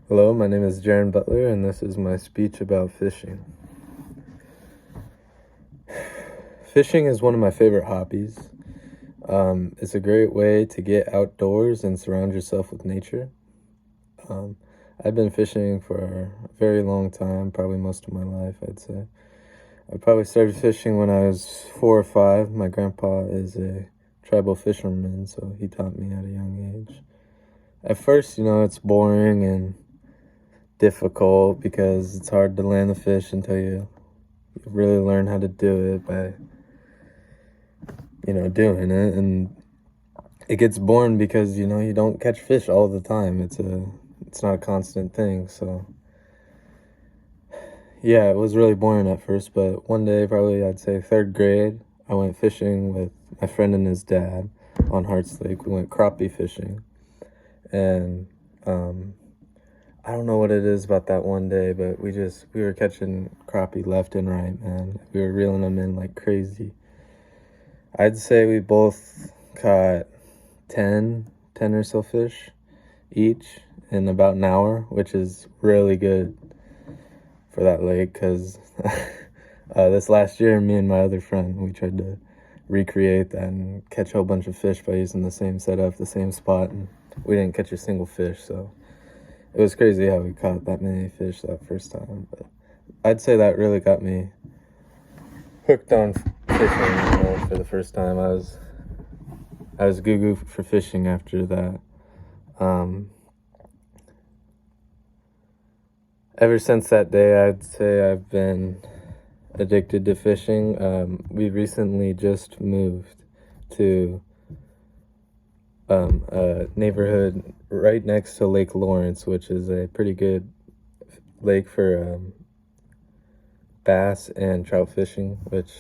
Hello, my name is Jerren Butler, and this is my speech about fishing. Fishing is one of my favorite hobbies. It's a great way to get outdoors and surround yourself with nature. I've been fishing for a very long time, probably most of my life, I'd say. I probably started fishing when I was 4 or 5. My grandpa is a tribal fisherman, so he taught me at a young age. At first, it's boring and difficult because it's hard to land the fish until you really learn how to do it by doing it. And it gets boring because you don't catch fish all the time. It's not a constant thing. So yeah, it was really boring at first, but one day, probably I'd say 3rd grade, I went fishing with my friend and his dad on Harts Lake. We went crappie fishing, and I don't know what it is about that one day, but we were catching crappie left and right, man. We were reeling them in like crazy. I'd say we both caught 10 or so fish each in about an hour, which is really good for that lake, because this last year, me and my other friend, we tried to recreate that and catch a whole bunch of fish by using the same setup, the same spot, and we didn't catch a single fish, so it was crazy how we caught that many fish that first time. But I'd say that really got me hooked on fishing, for the first time. I was goo-goo for fishing after that. Ever since that day, I'd say I've been addicted to fishing. We recently just moved to a neighborhood right next to Lake Lawrence, which is a pretty good lake for bass and trout fishing, which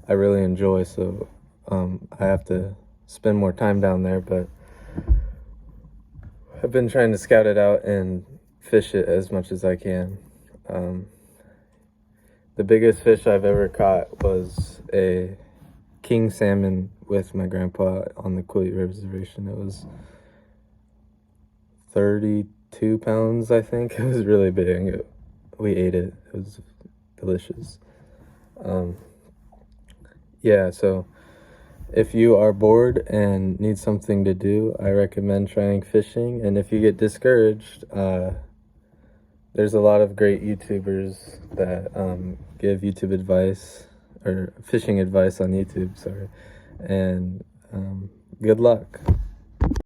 I really enjoy. So I have to spend more time down there, but I've been trying to scout it out and fish it as much as I can. The biggest fish I've ever caught was a king salmon with my grandpa on the Quilly Reservation. It was 32 pounds, I think. It was really big. We ate it. It was delicious. Yeah, so if you are bored and need something to do, I recommend trying fishing. And if you get discouraged, there's a lot of great YouTubers that give YouTube advice, or fishing advice on YouTube, sorry. And good luck.